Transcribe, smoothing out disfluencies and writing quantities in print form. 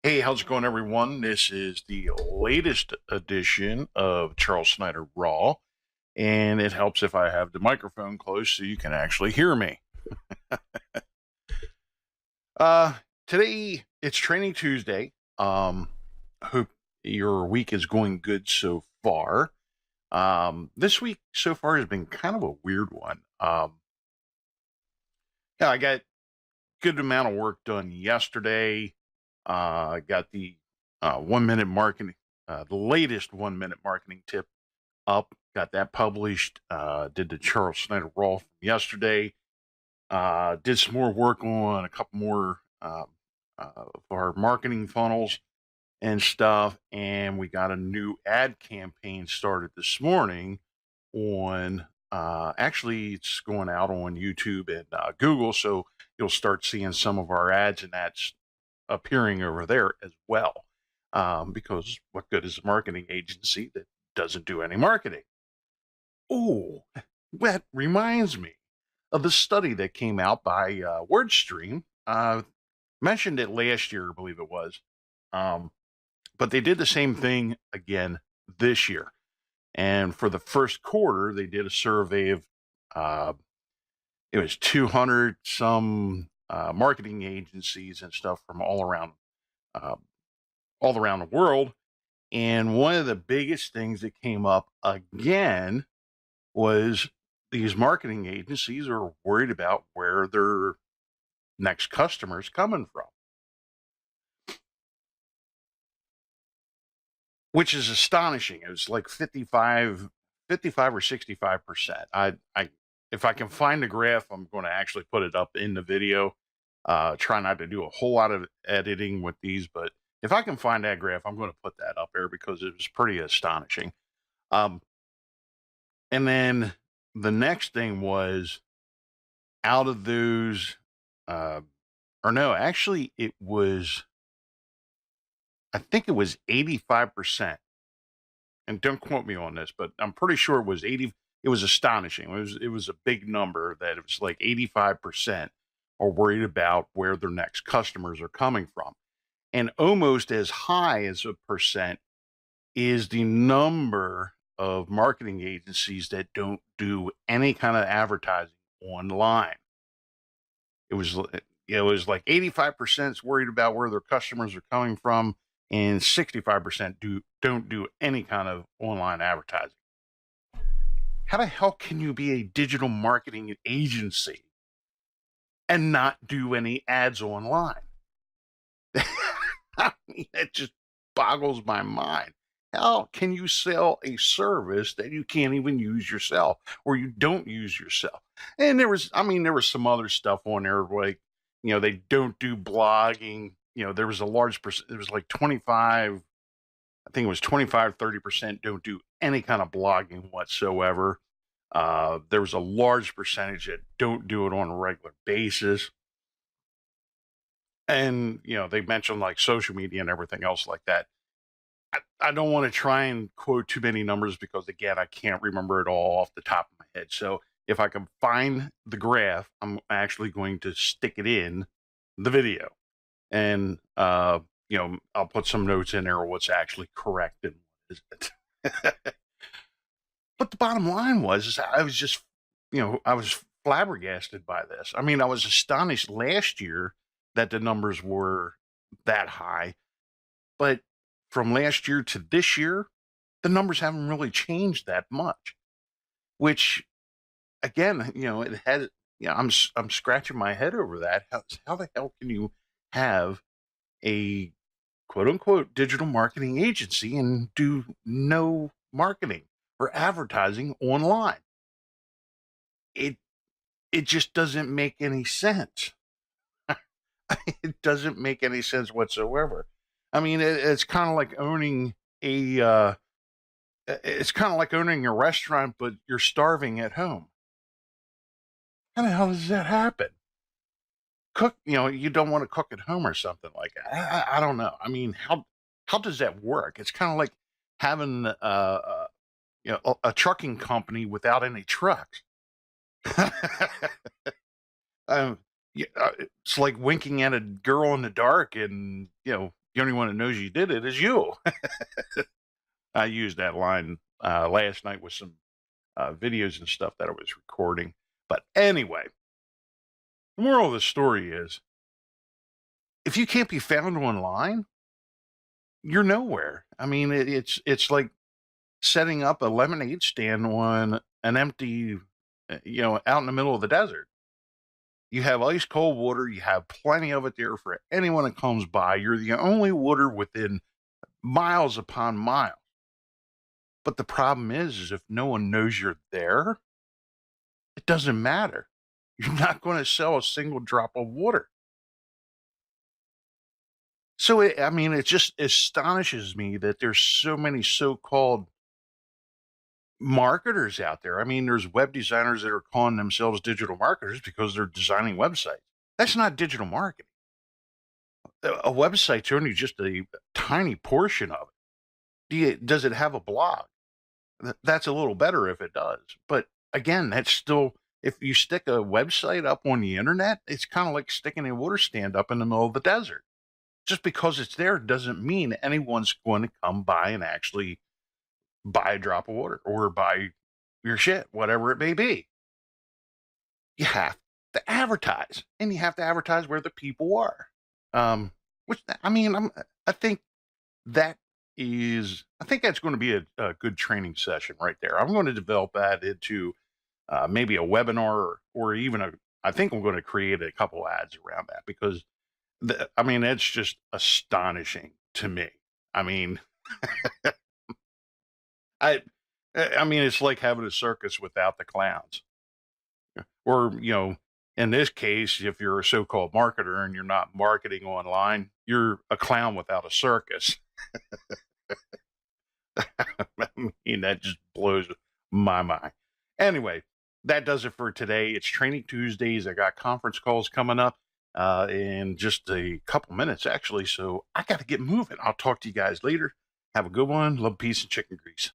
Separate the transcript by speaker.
Speaker 1: Hey, how's it going, everyone? This is the latest edition of Charles Snyder Raw, and it helps if I have the microphone close so you can actually hear me. uh, Today it's Training Tuesday. Hope your week is going good so far. This week so far has been kind of a weird one. Yeah, I got good amount of work done yesterday. I got the 1 minute marketing, the latest 1 minute marketing tip up. Got that published. Did the Charles Snyder Raw from yesterday. Did some more work on a couple more of our marketing funnels and stuff. And we got a new ad campaign started this morning on, actually, it's going out on YouTube and Google. So you'll start seeing some of our ads, and that's appearing over there as well. Because what good is a marketing agency that doesn't do any marketing? Oh, that reminds me of the study that came out by WordStream. Mentioned it last year, I believe it was. But they did the same thing again this year. And for the first quarter, they did a survey of, it was 200 some marketing agencies and stuff from all around the world. And one of the biggest things that came up again was these marketing agencies are worried about where their next customers coming from, which is astonishing. It was like 55 or 65%. If I can find the graph, I'm going to actually put it up in the video. Try not to do a whole lot of editing with these, but if I can find that graph, I'm going to put that up there because it was pretty astonishing. And then the next thing was, out of those, or no, actually it was, I think it was 85%. And don't quote me on this, but I'm pretty sure it was 80. It was astonishing. It was a big number that it was like 85% are worried about where their next customers are coming from. And almost as high as a percent is the number of marketing agencies that don't do any kind of advertising online. It was like 85% is worried about where their customers are coming from, and 65% don't do any kind of online advertising. How the hell can you be a digital marketing agency and not do any ads online? I mean, it just boggles my mind. How can you sell a service that you can't even use yourself, or you don't use yourself? And there was some other stuff on there, like, they don't do blogging. There was a large percent, there was like 25, I think it was 25, 30% don't do any kind of blogging whatsoever. There was a large percentage that don't do it on a regular basis. And, they mentioned like social media and everything else like that. I don't want to try and quote too many numbers because, again, I can't remember it all off the top of my head. So if I can find the graph, I'm actually going to stick it in the video. And, I'll put some notes in there of what's actually correct and what isn't. But the bottom line is I was just, I was flabbergasted by this. I mean, I was astonished last year that the numbers were that high. But from last year to this year, the numbers haven't really changed that much. Which, again, it had, I'm scratching my head over that. How the hell can you have a quote unquote digital marketing agency and do no marketing or advertising online? It just doesn't make any sense. It doesn't make any sense whatsoever. I mean, it's kind of like owning a restaurant, but you're starving at home. How the hell does that happen? You don't want to cook at home or something like that. I don't know. I mean, how does that work? It's kind of like having a trucking company without any trucks. um, it's like winking at a girl in the dark, and The only one that knows you did it is you. I used that line last night with some videos and stuff that I was recording. But anyway, the moral of the story is if you can't be found online, you're nowhere. I mean, it's like setting up a lemonade stand on an empty, out in the middle of the desert. You have ice cold water. You have plenty of it there for anyone that comes by. You're the only water within miles upon miles. But the problem is if no one knows you're there, it doesn't matter. You're not going to sell a single drop of water. So, it just astonishes me that there's so many so-called marketers out there. I mean, there's web designers that are calling themselves digital marketers because they're designing websites. That's not digital marketing. A website's only just a tiny portion of it. Does it have a blog? That's a little better if it does. But again, that's still, if you stick a website up on the internet, it's kind of like sticking a water stand up in the middle of the desert. Just because it's there doesn't mean anyone's going to come by and actually buy a drop of water or buy your shit, whatever it may be. You have to advertise, and you have to advertise where the people are. Which I think that I think that's going to be a good training session right there. I'm going to develop that into maybe a webinar or even I think I'm going to create a couple ads around that because it's just astonishing to me. I mean, I, it's like having a circus without the clowns. Or, in this case, if you're a so-called marketer and you're not marketing online, you're a clown without a circus. That just blows my mind. Anyway, that does it for today. It's Training Tuesdays. I got conference calls coming up in just a couple minutes, actually. So I got to get moving. I'll talk to you guys later. Have a good one. Love, peace, and chicken grease.